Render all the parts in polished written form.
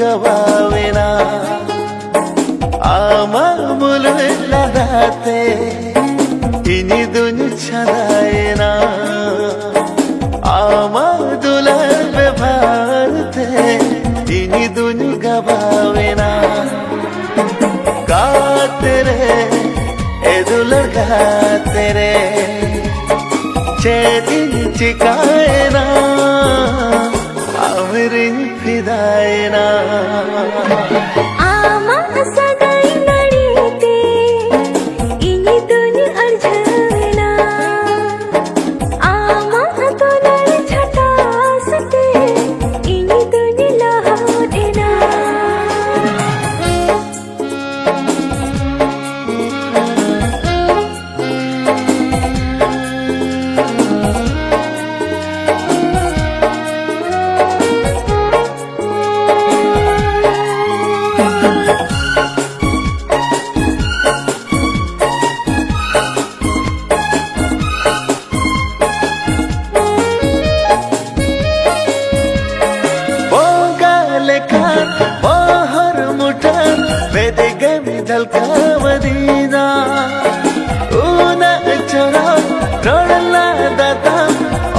गवावेना आमामुल लदाते इनी दुनु छदाएना आमादुलर बेभारते इनी दुनु गवावेना गाते रे ए दुलर गाते रे चेदिन चिकाएना अमरिन फिदाएना आमा सगाई नडीते इनी दुनि अर्झना आमा तुलर छटासते इनी दुनि लहाटेना बाहर मुठन वेदे गमी दलका मदीना ऊना चरा रोडला दाता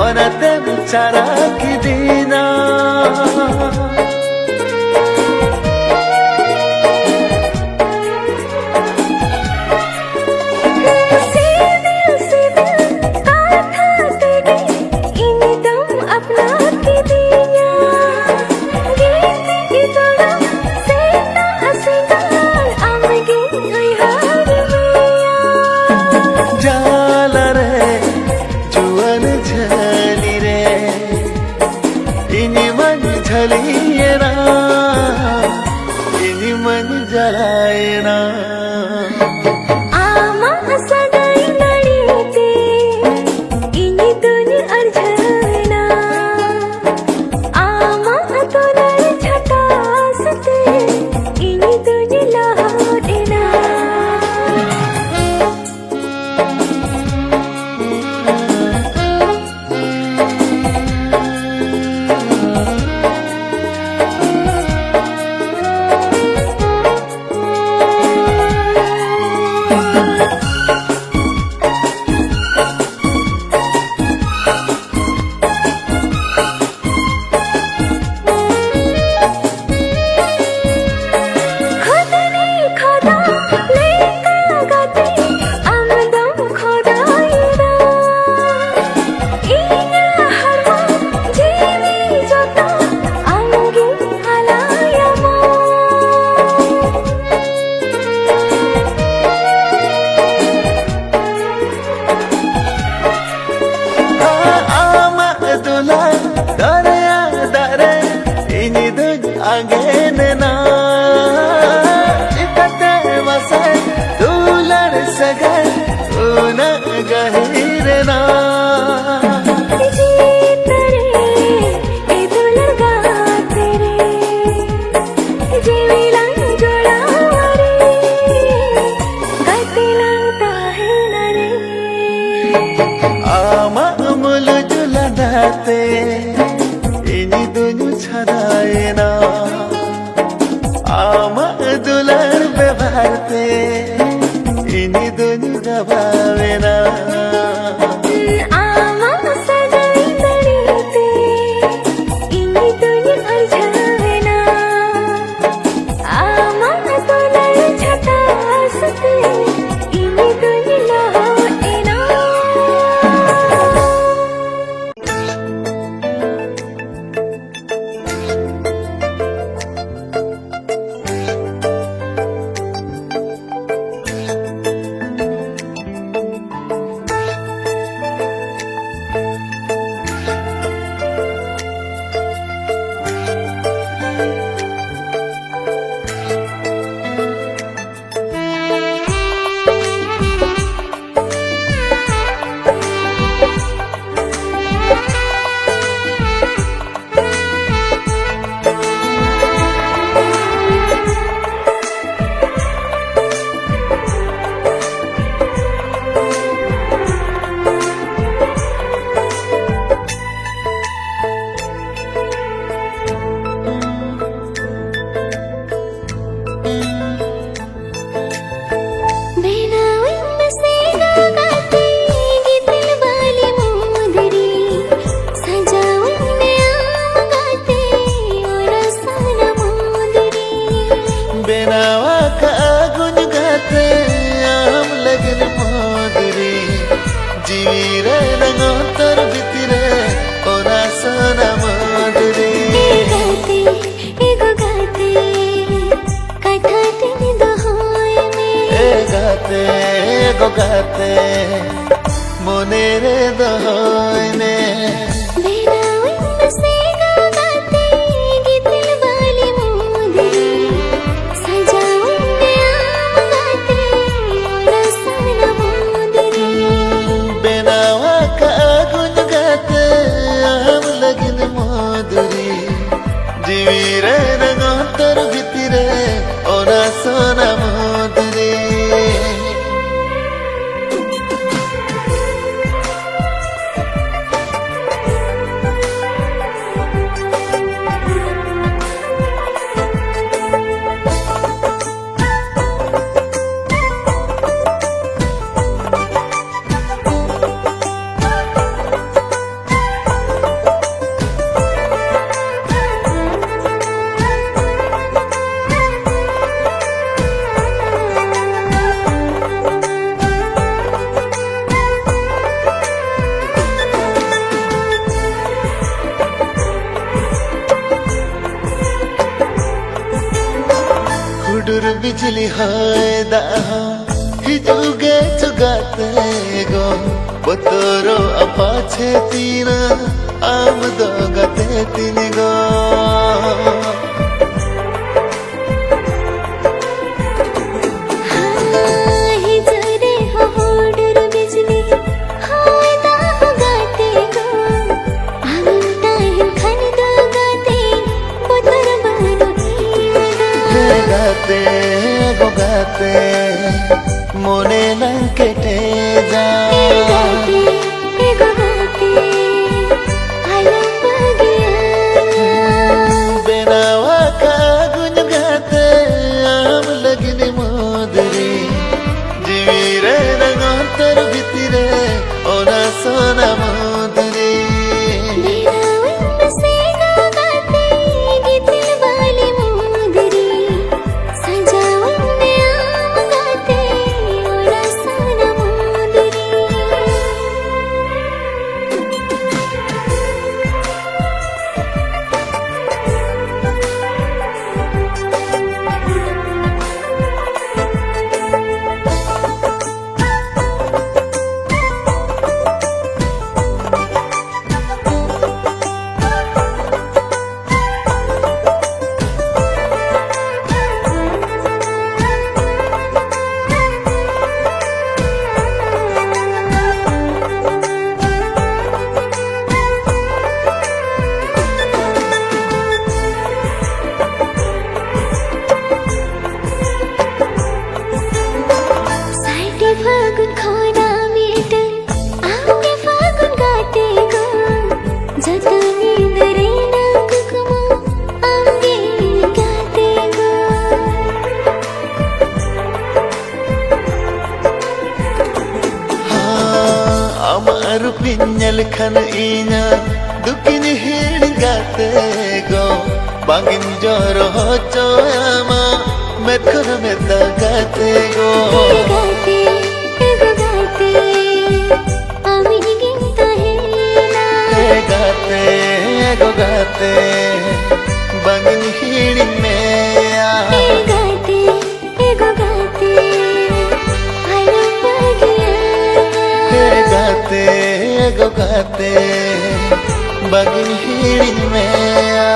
और ते चारा की दीना झलिएना इनी मन जलाएना आमा सगाई नडीते इनी दुनि अर्झना आमा तुलर छटासते इनी दुनि लहाटेना आगेना इकते वसे दुलर सगे ऊना गहिरना जीते रे ए दुलर गाते रे जीविला जोड़ारे गाते लगता है ना रे आमा मुल जुला दाते इनी दुनु छदाएना आमा दुलर बेभारते इनी दुनु गवावेना आमा सगाई नडीते इनी दुनि अर्झना आमा तुलर छटासते इनी दुनि लहाटेना अंतर भितरे ओना सोना मधुरी गाते एगो गाते कठाते दहोय में गाते गो गाते मोने रे दहोय ने बेनाउन से गाते गीतल वाली मोदरी सजाउन आम गाते रसना मोदरी बेनावा का गुन गाते आम लगिन मधुरी जीवी रे नगोतर भितरे ओना सोना मधुरी हुडुर बिजली हाय दाहा हिजुगे चुगाते गो बतोरो अपाछे तीना आम दो गते तीन गो हिजरे होडुर बिजली हाय दाह गाते गो हम टाइम खन दो गाते पुतर बनो गाते गो गाते मोने लंकेटे जा गाते एगो गाते आलम गया बेनावा का गुन गाते आम लगिन मधुरी जीवी रे नगोतर भितरे ओना सोना मधुरी बेनाउन से गाते गीतल वाली मोदरी सजाउन आम गाते रसना मोदरी साइटे फागुन खोना मीटर आगे फागुन गाते गो जतनी दरे ना कुकुमा आगे गाते गो अमर पिंजल खन इना दुकिन हेड़ गाते गो बागिन जोरो हो चोयामा मेखन में गाते गो गाते एगो गाते आमी गिनता है ना गाते गो गाते बागिन हेड़ में आ गाते एगो गाते आलम गया गाते गो गाते बागिन हेड़ में आ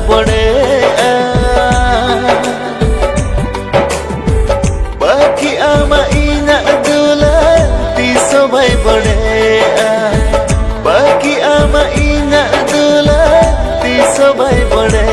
पड़े बाकी आमा इना दुला तीसो भाई पड़े बाकी आमा इना दुला तीसो भाई पड़े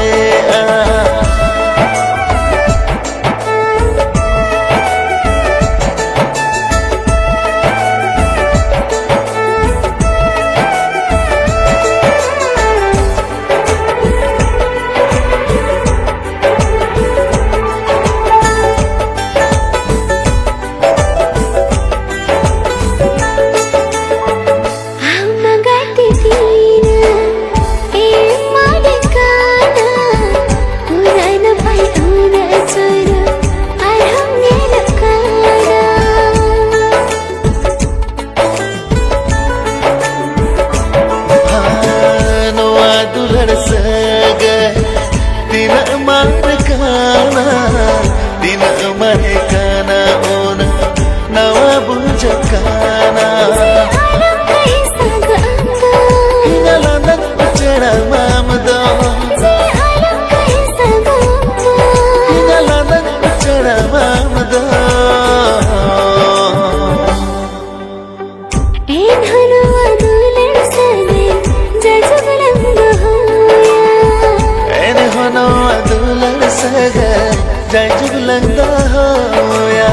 जय जुगलंदा होया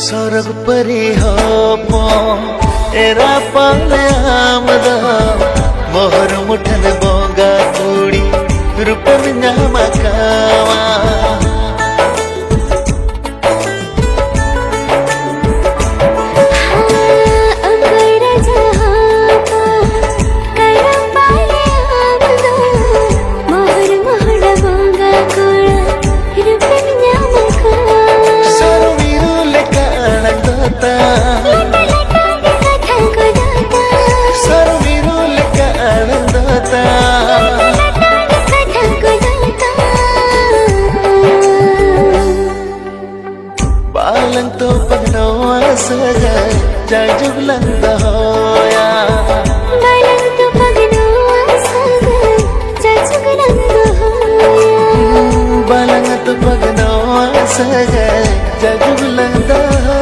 स्वर्ग परी हो एरा पाले आमदा मोहर मुठन बोंगा कूड़ी रुपन नामा कावा बालंग तो पगनो सगा जय जुगलंदा होया बालंग तो पगनो सगा जय जुगलंदा होया बालंग तो पगनो सगा जय जुगलंदा